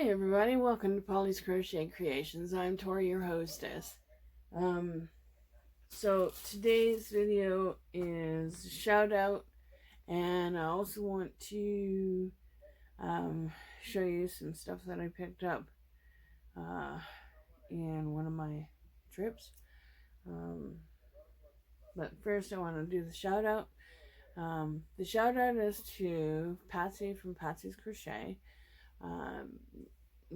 Hi everybody, welcome to Pauly's Crochet Creations. I'm Tori, your hostess. So today's video is a shout out, and I also want to show you some stuff that I picked up in one of my trips. But first I want to do the shout out. The shout out is to Patsy from Patsy's Crochet.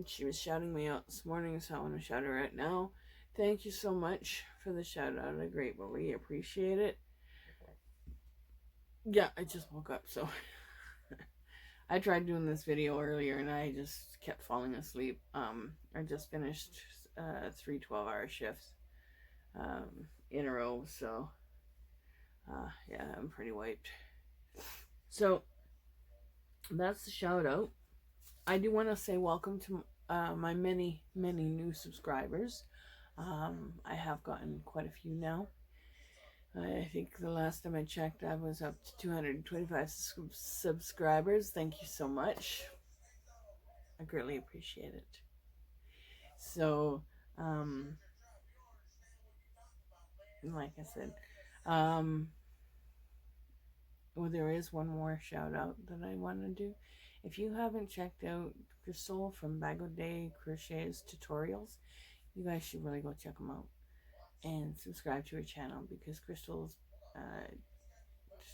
She was shouting me out this morning, so I want to shout her out now. Thank you so much for the shout out. I greatly appreciate it. Yeah, I just woke up, so I tried doing this video earlier and I just kept falling asleep. I just finished 3 12-hour shifts in a row, so yeah, I'm pretty wiped. So that's the shout out. I do want to say welcome to my many new subscribers. I have gotten quite a few now. I think the last time I checked I was up to 225 subscribers. Thank you so much. I greatly appreciate it. So like I said, well, there is one more shout out that I want to do. If you haven't checked out Crystal from O Day Crochet's tutorials, you guys should really go check them out and subscribe to her channel, because Crystal's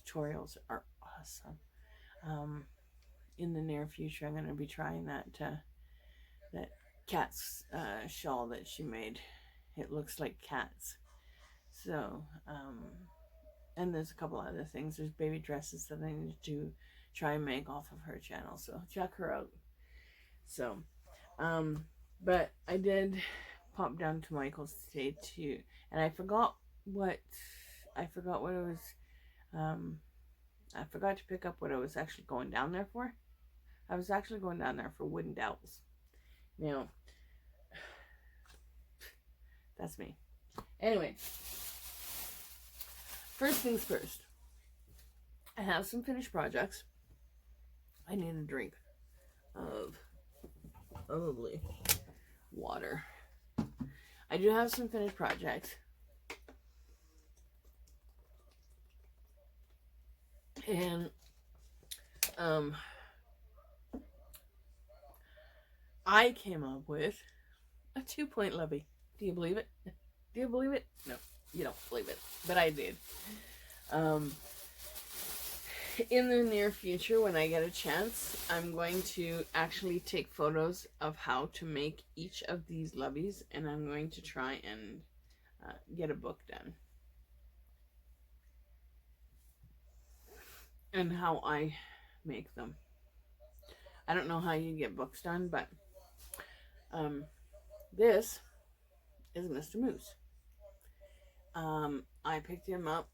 tutorials are awesome. In the near future, I'm going to be trying that cat's shawl that she made. It looks like cats. So, and there's a couple other things. There's baby dresses that I need to try and make off of her channel. So check her out. So, but I did pop down to Michael's today too, and I forgot what it was. I forgot to pick up what I was actually going down there for. I was actually going down there for wooden dowels. Now, that's me. Anyway, first things first. I have some finished projects. I need a drink of probably water. I do have some finished projects. And I came up with a 2-point levy. Do you believe it? Do you believe it? No, you don't believe it, but I did. In the near future, when I get a chance, I'm going to actually take photos of how to make each of these levies, and I'm going to try and get a book done. And how I make them. I don't know how you get books done, but this is Mr. Moose. I picked him up,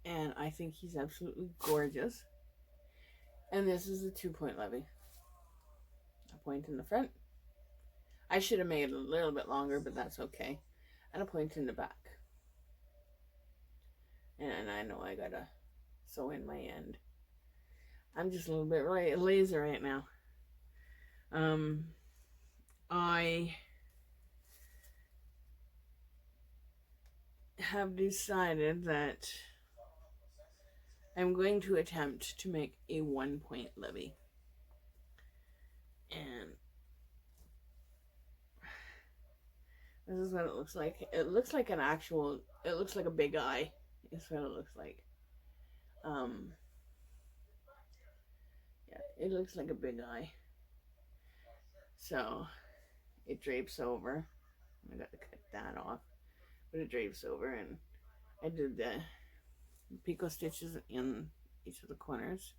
and I think he's absolutely gorgeous. And this is a 2-point levy. A point in the front. I should have made it a little bit longer, but that's okay. And a point in the back. And I know I gotta sew in my end. I'm just a little bit lazy right now. I have decided that I'm going to attempt to make a 1-point levy. And this is what it looks like. It looks like it looks like a big eye. Is what it looks like. Yeah, it looks like a big eye. So it drapes over. I got to cut that off, but it drapes over, and I did the picot stitches in each of the corners,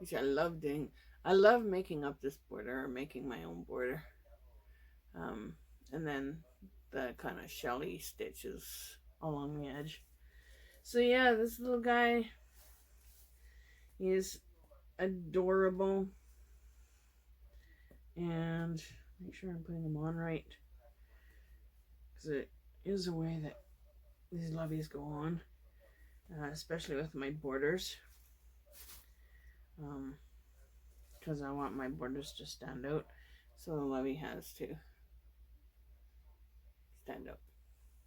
which I love doing. I love making up this border, or making my own border, and then the kind of shelly stitches along the edge. So yeah, this little guy, he is adorable, and make sure I'm putting them on right, because it is a way that these levies go on, especially with my borders. because I want my borders to stand out. So the levy has to stand out.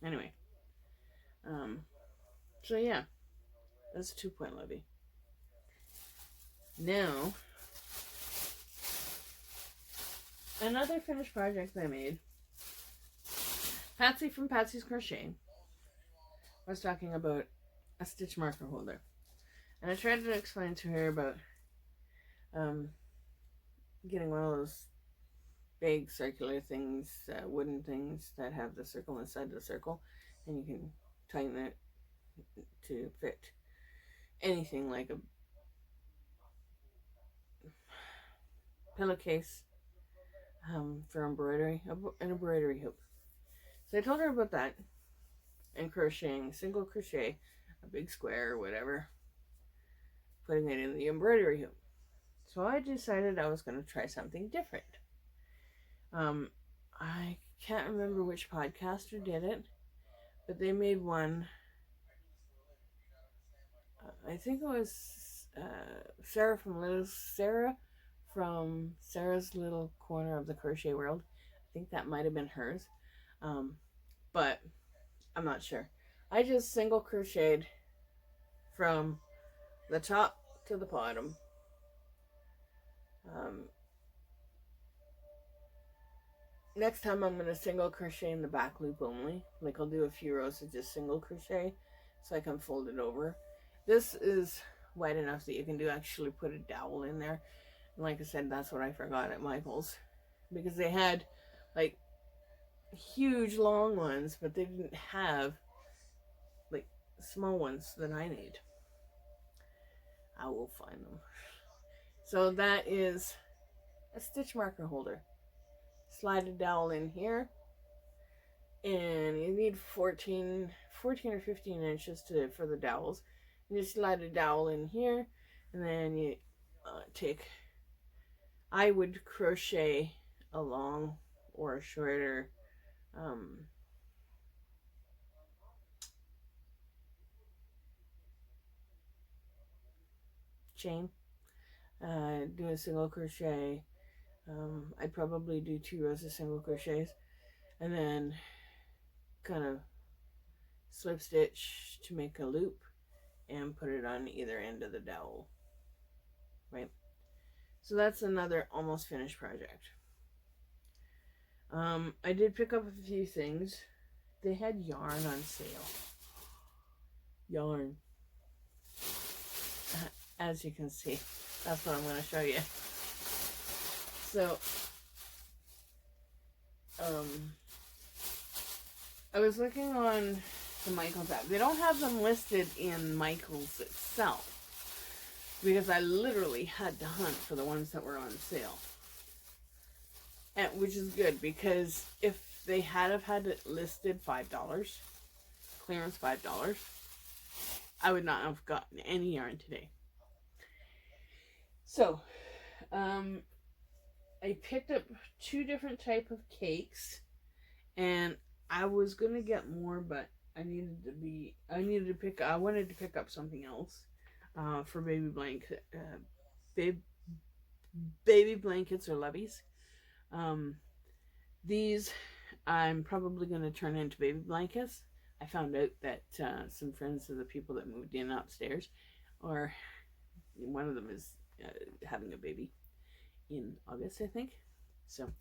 Anyway, so yeah, that's a 2-point levy. Now, another finished project I made. Patsy from Patsy's Crochet was talking about a stitch marker holder. And I tried to explain to her about getting one of those big circular things, wooden things that have the circle inside the circle, and you can tighten it to fit anything like a pillowcase for embroidery, an embroidery hoop. So I told her about that and crocheting single crochet, a big square or whatever, putting it in the embroidery hoop. So I decided I was going to try something different. I can't remember which podcaster did it, but they made one. I think it was Sarah from Sarah's Little Corner of the Crochet World. I think that might have been hers, but I'm not sure. I just single crocheted from the top to the bottom. Next time I'm going to single crochet in the back loop only. Like I'll do a few rows of just single crochet so I can fold it over. This is wide enough that you can actually put a dowel in there. And like I said, that's what I forgot at Michael's. Because they had like huge long ones, but they didn't have like small ones that I need. I will find them. So that is a stitch marker holder. Slide a dowel in here, and you need 14 or 15 inches for the dowels. You just slide a dowel in here, and then you I would crochet a long or a shorter chain. Do a single crochet. I'd probably do 2 rows of single crochets and then kind of slip stitch to make a loop and put it on either end of the dowel, right? So that's another almost finished project. I did pick up a few things. They had yarn on sale. Yarn. As you can see, that's what I'm going to show you. So, I was looking on the Michaels app. They don't have them listed in Michaels itself because I literally had to hunt for the ones that were on sale. And, which is good because if they had it listed $5, clearance $5, I would not have gotten any yarn today. So, I picked up 2 different type of cakes, and I was gonna get more, but I wanted to pick up something else for baby blankets or levies. These I'm probably gonna turn into baby blankets. I found out that some friends of the people that moved in upstairs, or one of them is having a baby in August, I think. So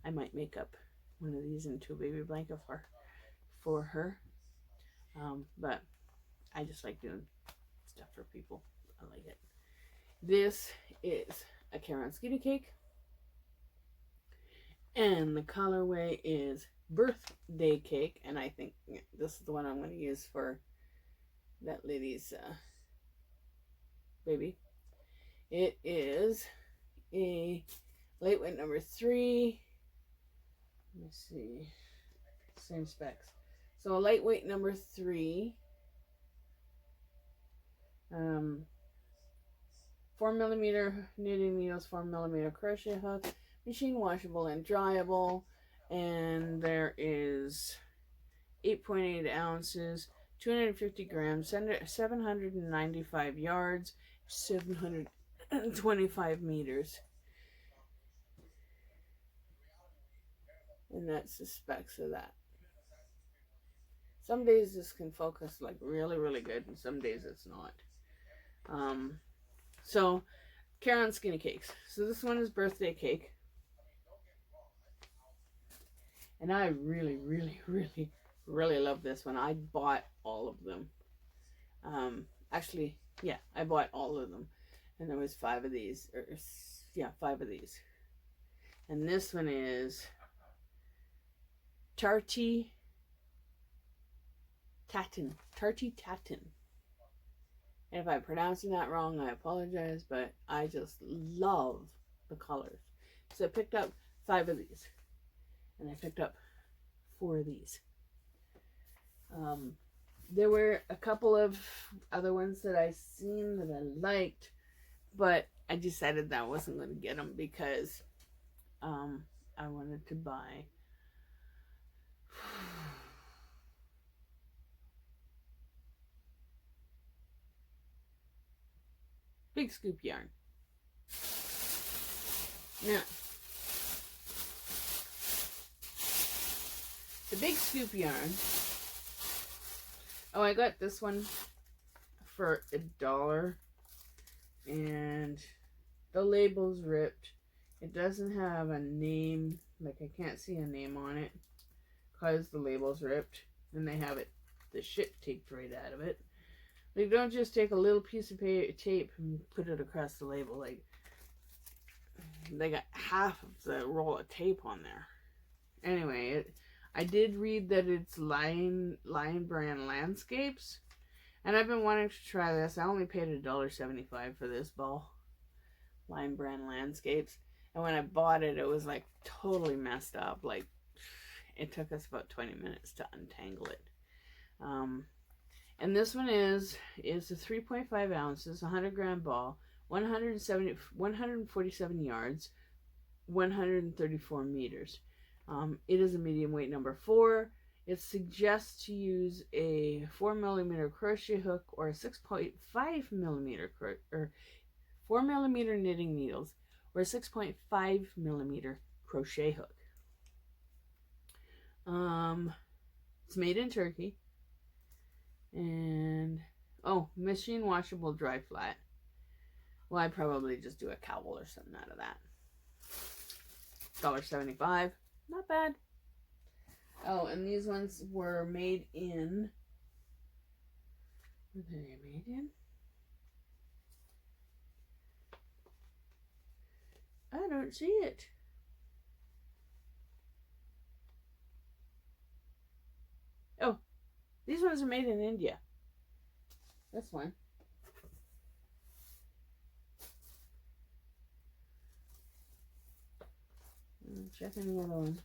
I might make up one of these into a baby blanket for her. But I just like doing stuff for people. I like it. This is a Karen Skinny Cake. And the colorway is Birthday Cake. And I think this is the one I'm going to use for that lady's baby. It is a lightweight number 3. Let me see. Same specs. So a lightweight number 3. 4mm knitting needles, 4mm crochet hook, machine washable and dryable, and there is 8.8 ounces, 250 grams, 795 yards, 725 meters. And that's the specs of that. Some days this can focus like really, really good, and some days it's not. So, Karen Skinny Cakes. So this one is birthday cake. And I really, really, really, really love this one. I bought all of them. Actually, yeah, I bought all of them. And there was 5 of these. Yeah, 5 of these. And this one is Tarty Tatin. Tarty Tatin. And if I'm pronouncing that wrong, I apologize, but I just love the colors. So I picked up 5 of these. And I picked up 4 of these. There were a couple of other ones that I seen that I liked, but I decided that I wasn't going to get them because I wanted to buy Big Scoop yarn. Now, the Big Scoop yarn. Oh, I got this one for $1, and the label's ripped. It doesn't have a name, like I can't see a name on it because the label's ripped, and they have it, the shit taped right out of it. Like, don't just take a little piece of tape and put it across the label. Like, they got half of the roll of tape on there. Anyway, I did read that it's Lion Brand Landscapes, and I've been wanting to try this. I only paid $1.75 for this ball, Lion Brand Landscapes, and when I bought it, it was like totally messed up. Like, it took us about 20 minutes to untangle it. And this one is a 3.5 ounces, 100-gram ball, 147 yards, 134 meters. It is a medium weight number 4. It suggests to use a 4mm crochet hook or a 6.5mm or 4mm knitting needles or a 6.5mm crochet hook. It's made in Turkey. And, oh, machine washable dry flat. Well, I'd probably just do a cowl or something out of that. $1.75. Not bad. Oh, and these ones were made in... What are they made in? I don't see it. Oh, these ones are made in India. This one. Checking the other one.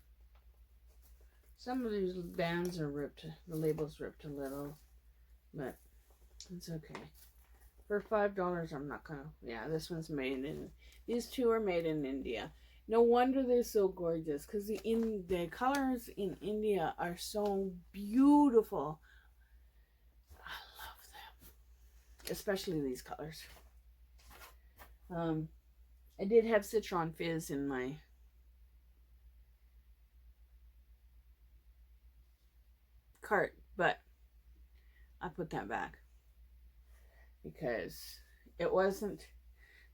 Some of these bands are ripped. The label's ripped a little. But it's okay. For $5, I'm not gonna... Yeah, this one's made in... These 2 are made in India. No wonder they're so gorgeous. Because the colors in India are so beautiful. I love them. Especially these colors. I did have Citron Fizz in my... cart, but I put that back because it wasn't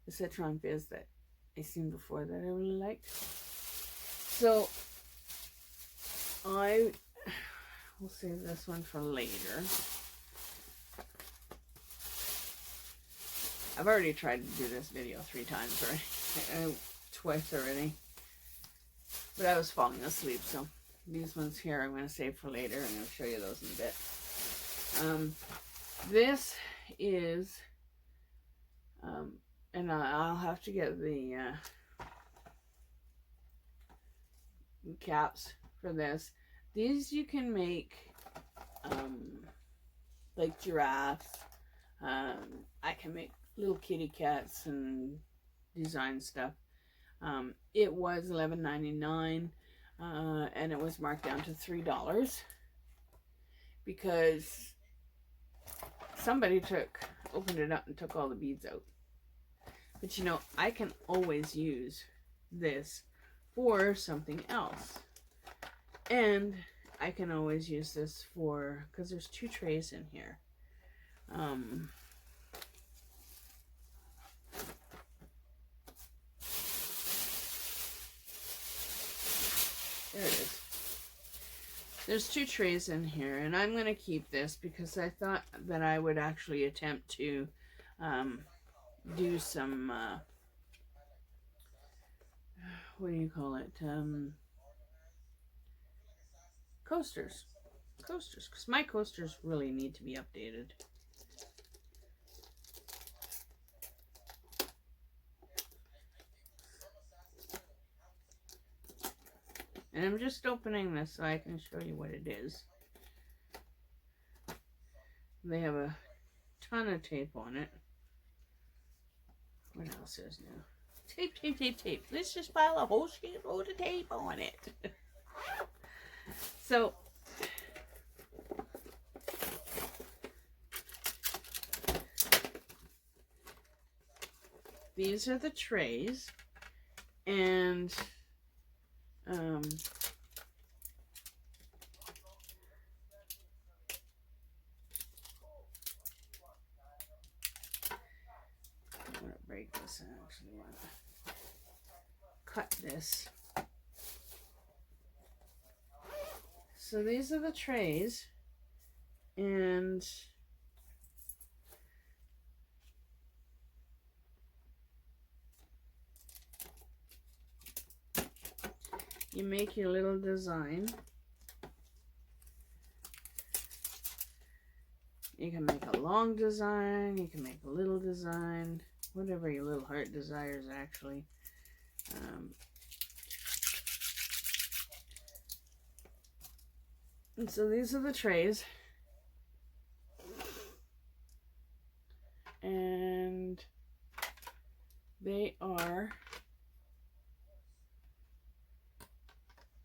the Citron Fizz that I seen before that I really liked. So I will save this one for later. I've already tried to do this video 3 times already, twice already, but I was falling asleep, so these ones here I'm going to save for later. I'm going to show you those in a bit. This is, and I'll have to get the caps for this. These you can make like giraffes. I can make little kitty cats and design stuff. It was $11.99. And it was marked down to $3 because somebody opened it up and took all the beads out. But you know, I can always use this for something else. And I can always use this for, because there's 2 trays in here. There it is. There's 2 trays in here, and I'm going to keep this because I thought that I would actually attempt to do some, what do you call it, coasters, because my coasters really need to be updated. And I'm just opening this so I can show you what it is. They have a ton of tape on it. What else is new? Tape, tape, tape, tape. Let's just pile a whole sheet load of tape on it. So, these are the trays, and I'm gonna break this. I actually want to cut this. So these are the trays, and you make your little design. You can make a long design, you can make a little design, whatever your little heart desires actually. And so these are the trays. And they are,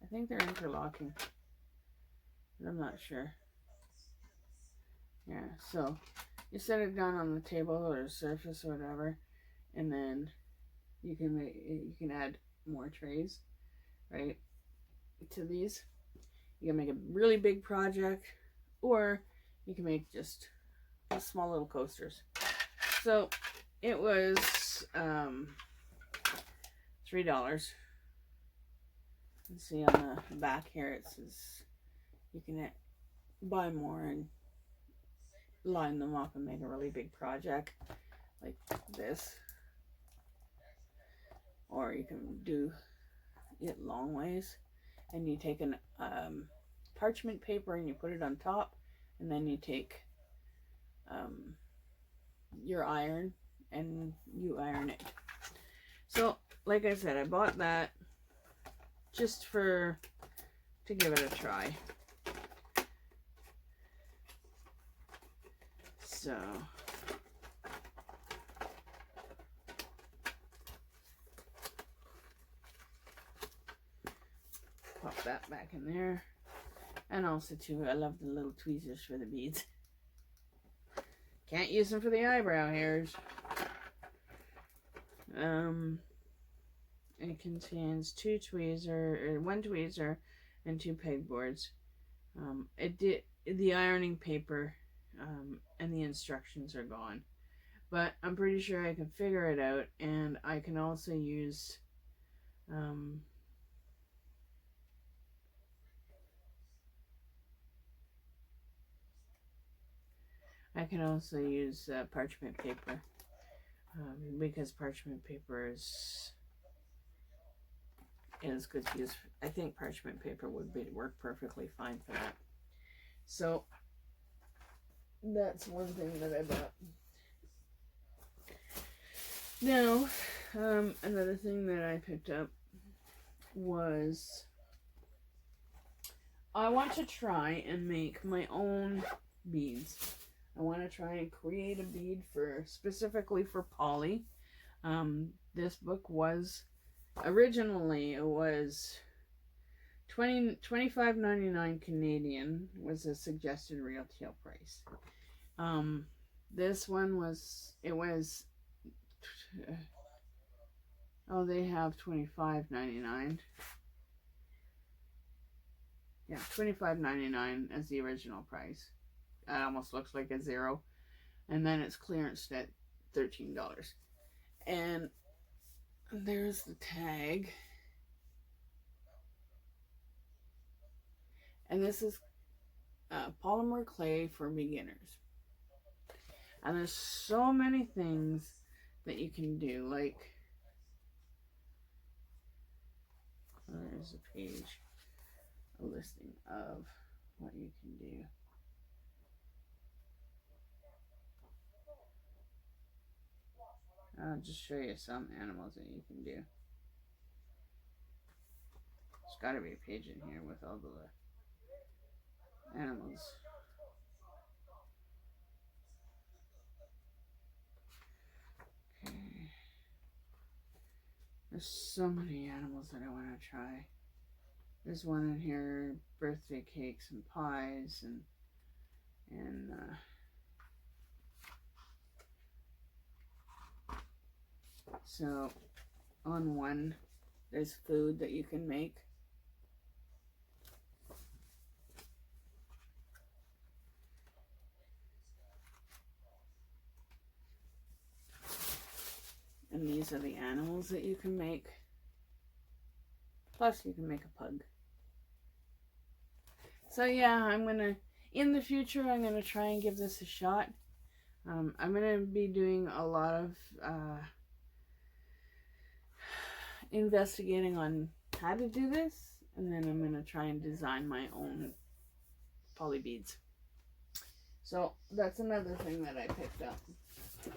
I think they're interlocking, but I'm not sure. Yeah, so you set it down on the table or surface or whatever, and then you can add more trays, right, to these. You can make a really big project, or you can make just small little coasters. So it was $3. You see on the back here it says you can buy more and line them up and make a really big project like this, or you can do it long ways, and you take an parchment paper and you put it on top, and then you take your iron and you iron it. So like I said, I bought that just to give it a try. So pop that back in there. And also too, I love the little tweezers for the beads. Can't use them for the eyebrow hairs. It contains one tweezer and 2 pegboards. The ironing paper and the instructions are gone, but I'm pretty sure I can figure it out, and I can also use parchment paper, because parchment paper is good to use. I think parchment paper would work perfectly fine for that. So that's one thing that I bought. Now, another thing that I picked up was I want to try and make my own beads. I want to try and create a bead specifically for Pauly. This book was originally, it was $25.99 Canadian was a suggested retail price. This one was, they have $25.99. Yeah, $25.99 as the original price. That almost looks like a zero. And then it's clearanced at $13. And there's the tag. And this is polymer clay for beginners. And there's so many things that you can do. Like, there's a page, a listing of what you can do. I'll just show you some animals that you can do. There's got to be a page in here with all the animals. Okay. There's so many animals that I want to try. There's one in here, birthday cakes and pies and so on one there's food that you can make. And these are the animals that you can make. Plus you can make a pug. So yeah, in the future, I'm gonna try and give this a shot. I'm gonna be doing a lot of investigating on how to do this, and then I'm gonna try and design my own poly beads. So that's another thing that I picked up. Don't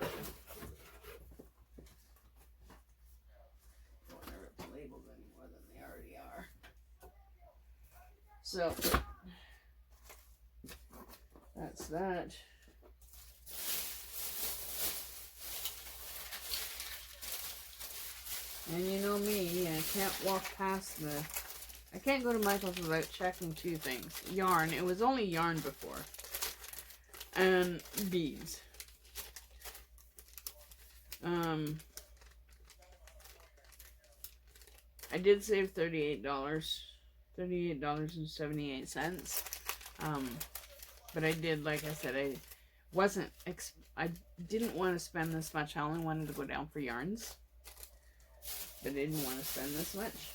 want to rip the labels any more than they already are. So that's that. And you know me, I can't walk past I can't go to Michael's without checking two things. Yarn. It was only yarn before. And beads. I did save $38. $38.78. But I did, like I said, I didn't want to spend this much. I only wanted to go down for yarns. But I didn't want to spend this much.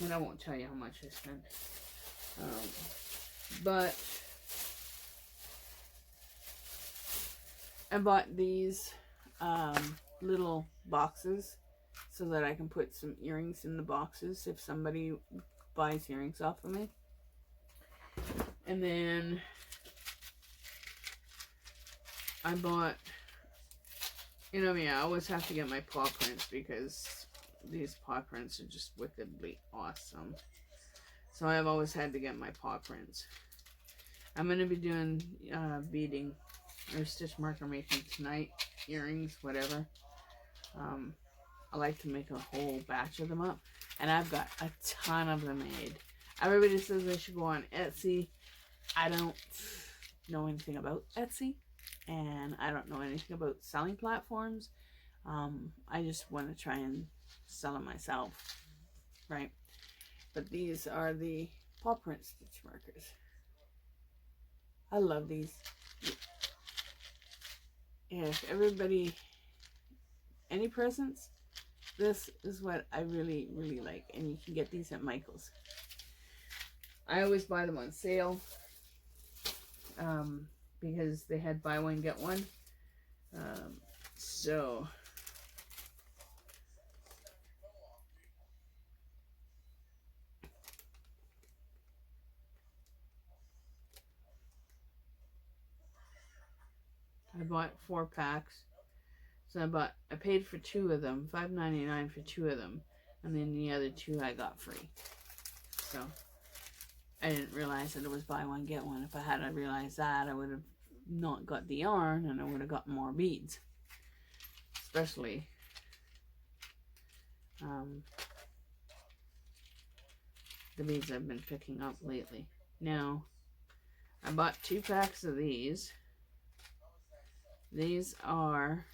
And I won't tell you how much I spent. But I bought these little boxes so that I can put some earrings in the boxes if somebody buys earrings off of me. And then I bought, you know me, I always have to get my paw prints because these paw prints are just wickedly awesome. So I've always had to get my paw prints. I'm going to be doing beading or stitch marker making tonight. Earrings, whatever. I like to make a whole batch of them up. And I've got a ton of them made. Everybody says I should go on Etsy. I don't know anything about Etsy. And I don't know anything about selling platforms. I just want to try and sell them myself. Right? But these are the paw print stitch markers. I love these. If everybody, any presents, this is what I really, really like. And you can get these at Michael's. I always buy them on sale. Because they had buy one, get one. So I bought 4 packs. So I paid for 2 of them, $5.99 for 2 of them, and then the other 2 I got free. So I didn't realize that it was buy one get one. If I had realized that, I would have not got the yarn, and I would have got more beads. Especially the beads I've been picking up lately. Now, I bought 2 packs of these. These are,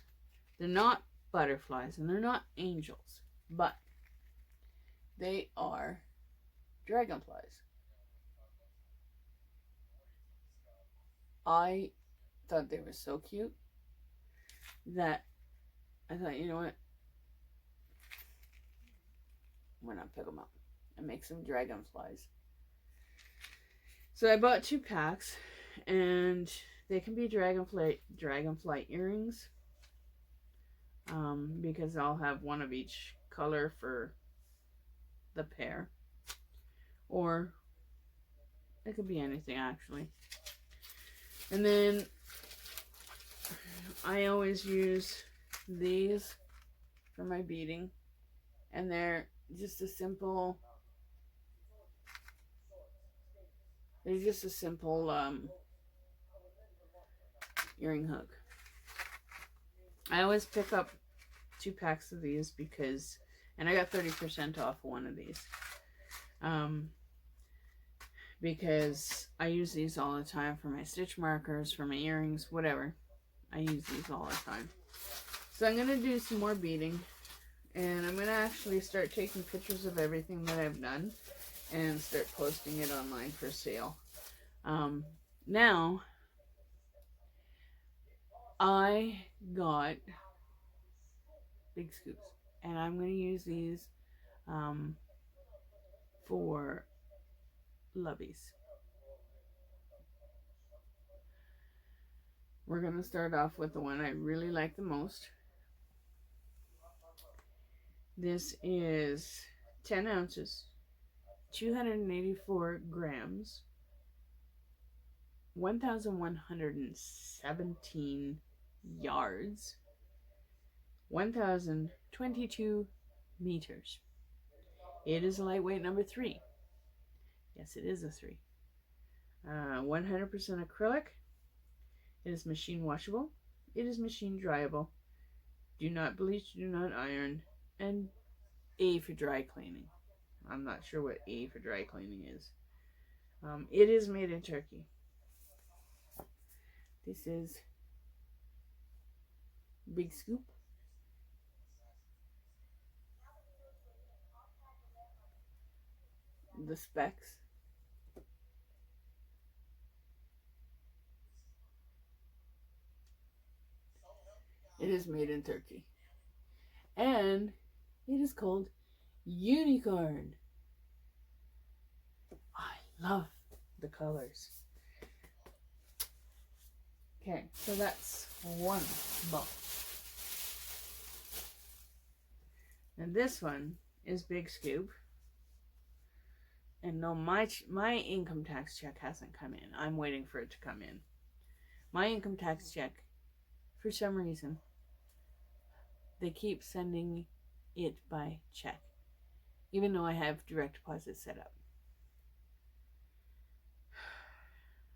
they're not butterflies and they're not angels, but they are dragonflies. I thought they were so cute that I thought, you know what? Why not pick them up and make some dragonflies? So I bought 2 packs, and they can be dragonfly earrings, because I'll have one of each color for the pair, or it could be anything actually. And then I always use these for my beading, and they're just a simple earring hook. I always pick up 2 packs of these because, and I got 30% off one of these, because I use these all the time for my stitch markers, for my earrings, whatever. I use these all the time. So I'm going to do some more beading, and I'm going to actually start taking pictures of everything that I've done and start posting it online for sale. Now, I got big scoops, and I'm going to use these for loveys. We're going to start off with the one I really like the most. This is 10 ounces, 284 grams, 1,117 yards, 1,022 meters. It is a lightweight number 3. Yes, it is a 3. 100% acrylic. It is machine washable. It is machine dryable. Do not bleach, do not iron, and A for dry cleaning. I'm not sure what A for dry cleaning is. It is made in Turkey. This is Big Scoop. The specs. It is made in Turkey. And it is called Unicorn. I love the colors. Okay, so that's one box. And this one is Big Scoop. And no, my income tax check hasn't come in. I'm waiting for it to come in. My income tax check, for some reason, they keep sending it by check, even though I have direct deposit set up.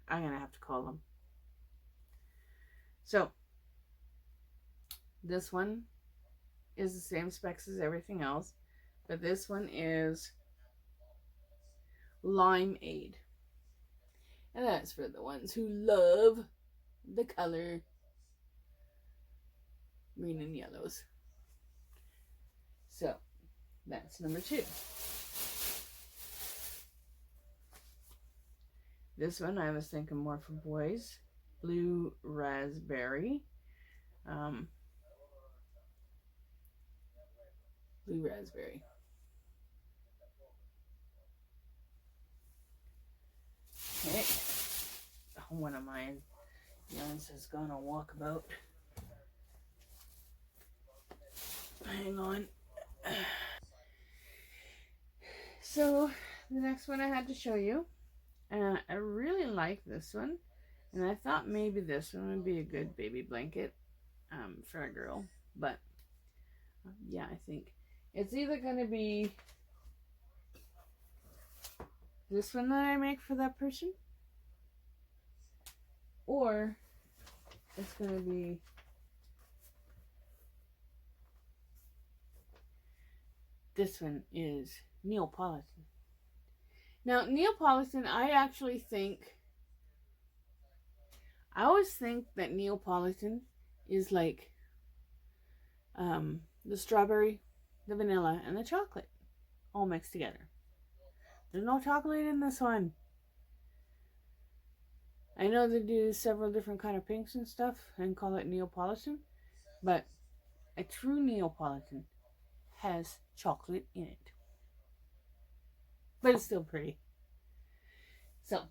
I'm going to have to call them. So, this one is the same specs as everything else, but this one is Limeade. And that's for the ones who love the color green and yellows. So, that's number 2. This one I was thinking more for boys. Blue raspberry. Blue raspberry. Okay. One of my youngs is gonna walk about. Hang on. So, the next one I had to show you. I really like this one. And I thought maybe this one would be a good baby blanket for a girl. But, yeah, I think it's either going to be this one that I make for that person, or it's going to be this one is Neapolitan. Now, Neapolitan, I always think that Neapolitan is like the strawberry, the vanilla, and the chocolate all mixed together. There's no chocolate in this one. I know they do several different kind of pinks and stuff and call it Neapolitan, but a true Neapolitan has chocolate in it. But it's still pretty. So,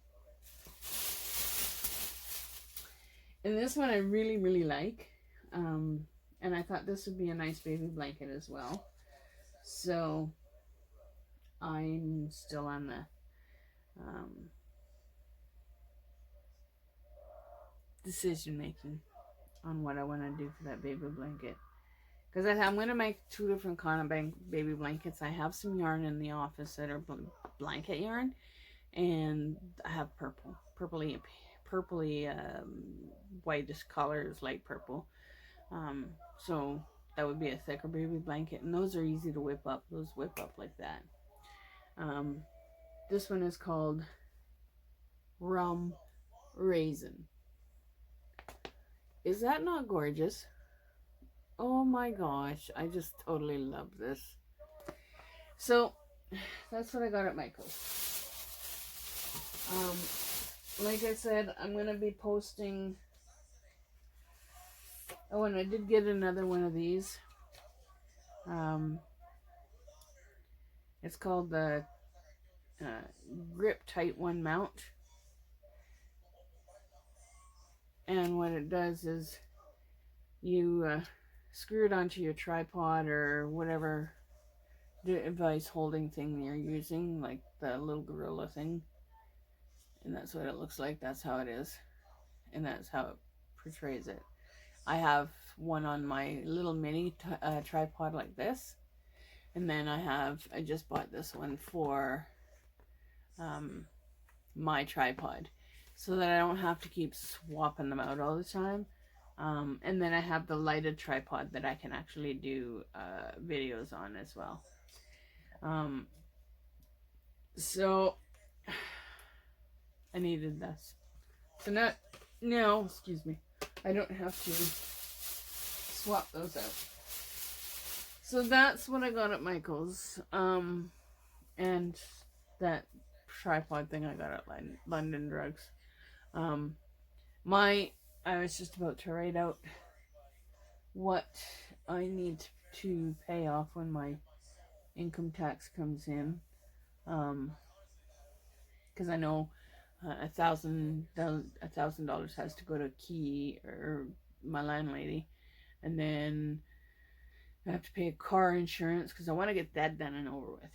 and this one I really, really like. And I thought this would be a nice baby blanket as well. So, I'm still on the decision making on what I want to do for that baby blanket. Because I'm going to make 2 different kind of baby blankets. I have some yarn in the office that are blanket yarn. And I have purpley whitish color is light purple. So that would be a thicker baby blanket. And those are easy to whip up. Those whip up like that. This one is called Rum Raisin. Is that not gorgeous? Oh my gosh, I just totally love this. So that's what I got at Michael's. Like I said, I'm gonna be posting. Oh, and I did get another one of these. It's called the Grip Tight One Mount. And what it does is you screw it onto your tripod or whatever device holding thing you're using, like the little gorilla thing. And that's what it looks like. That's how it is. And that's how it portrays it. I have one on my little mini tripod like this. And then I just bought this one for my tripod, so that I don't have to keep swapping them out all the time. And then I have the lighted tripod that I can actually do videos on as well. So I needed this. So now, excuse me, I don't have to swap those out. So that's what I got at Michael's. And that tripod thing I got at London Drugs. I was just about to write out what I need to pay off when my income tax comes in. Because I know $1,000 has to go to Key or my landlady, and then I have to pay a car insurance because I want to get that done and over with,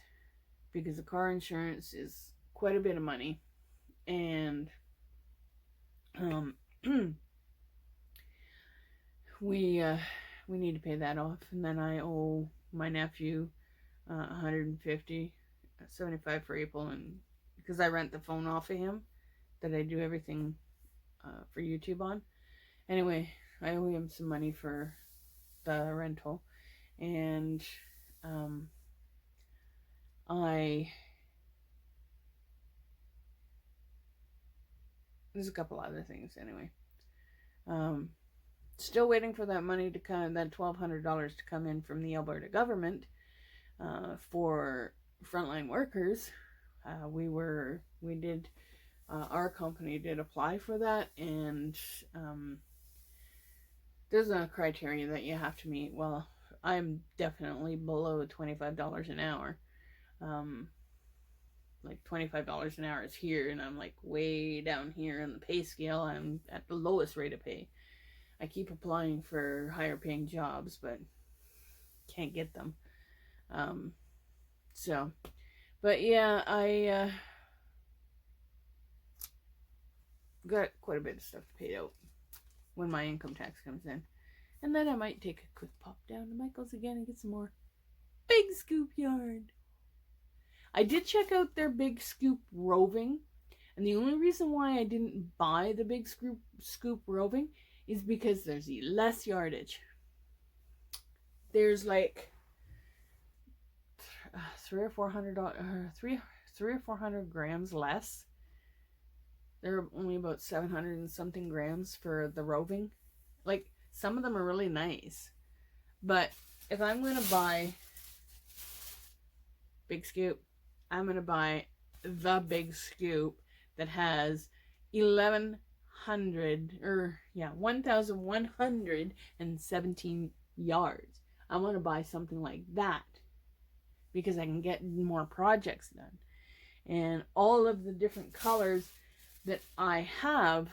because the car insurance is quite a bit of money, and we need to pay that off. And then I owe my nephew $150, $75 for April, and because I rent the phone off of him that I do everything for YouTube on. Anyway, I owe him some money for the rental, and there's a couple other things anyway. Still waiting for that money to come, that $1,200 to come in from the Alberta government for frontline workers. Our company did apply for that, and there's a criteria that you have to meet. Well, I'm definitely below $25 an hour. Like $25 an hour is here, and I'm like way down here in the pay scale. I'm at the lowest rate of pay. I keep applying for higher paying jobs, but can't get them. But yeah, I got quite a bit of stuff paid out when my income tax comes in. And then I might take a quick pop down to Michael's again and get some more Big Scoop yarn. I did check out their Big Scoop roving, and the only reason why I didn't buy the Big Scoop roving is because there's less yardage. There's like 300 or 400 grams less. They're only about 700 and something grams for the roving. Like, some of them are really nice, but if I'm going to buy Big Scoop, I'm going to buy the Big Scoop that has 11 1,117 yards. I want to buy something like that because I can get more projects done. And all of the different colors that I have,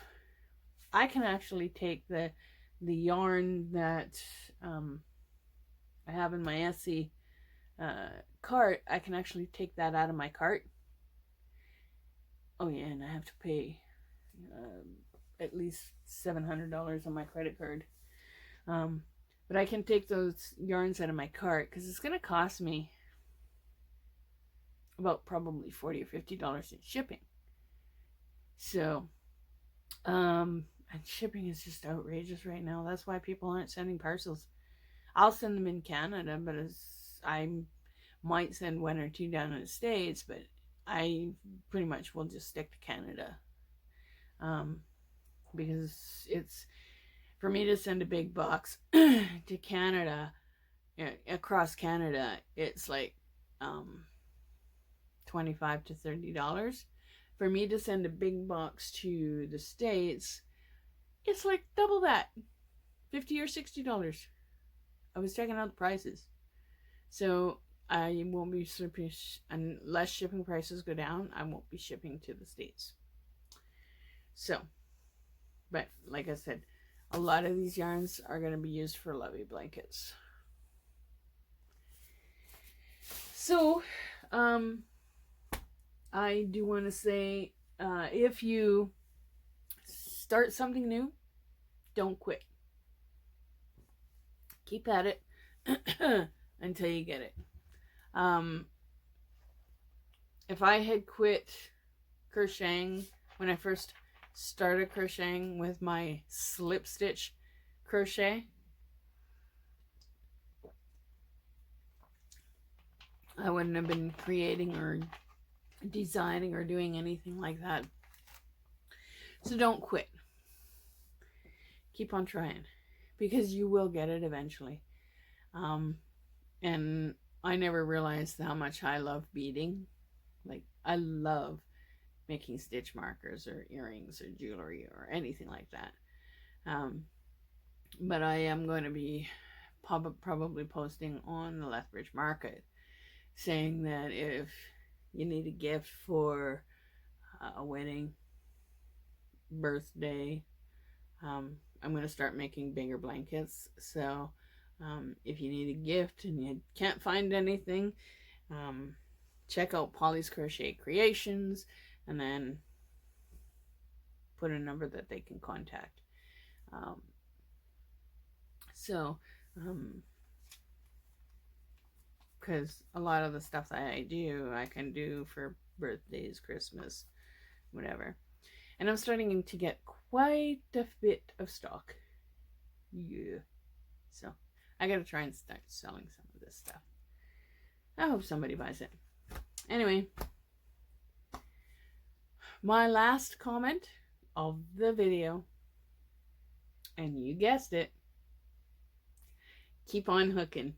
I can actually take the yarn that I have in my Etsy cart. I can actually take that out of my cart. Oh yeah, and I have to pay at least $700 on my credit card. But I can take those yarns out of my cart because it's going to cost me about probably $40 or $50 in shipping. So, and shipping is just outrageous right now. That's why people aren't sending parcels. I'll send them in Canada, but I might send one or two down in the States, but I pretty much will just stick to Canada. Because it's, for me to send a big box to Canada, across Canada, it's like $25 to $30. For me to send a big box to the States, it's like double that, $50 or $60. I was checking out the prices. So I won't be shipping, unless shipping prices go down, I won't be shipping to the States. So, but like I said, a lot of these yarns are going to be used for lovey blankets. So, I do want to say, if you start something new, don't quit. Keep at it until you get it. If I had quit crocheting when I first started crocheting with my slip stitch crochet, I wouldn't have been creating or designing or doing anything like that. So don't quit. Keep on trying, because you will get it eventually. And I never realized how much I love beading. Like, I love making stitch markers or earrings or jewelry or anything like that. But I am going to be probably posting on the Lethbridge Market saying that if you need a gift for a wedding, birthday, I'm going to start making bigger blankets. So if you need a gift and you can't find anything, check out Pauly's Crochet Creations, and then put a number that they can contact. Because a lot of the stuff that I do, I can do for birthdays, Christmas, whatever. And I'm starting to get quite a bit of stock. Yeah. So I gotta try and start selling some of this stuff. I hope somebody buys it. Anyway, my last comment of the video, and you guessed it, keep on hooking.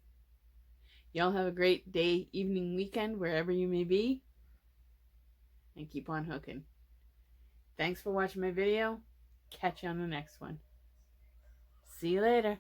Y'all have a great day, evening, weekend, wherever you may be, and keep on hooking. Thanks for watching my video. Catch you on the next one. See you later.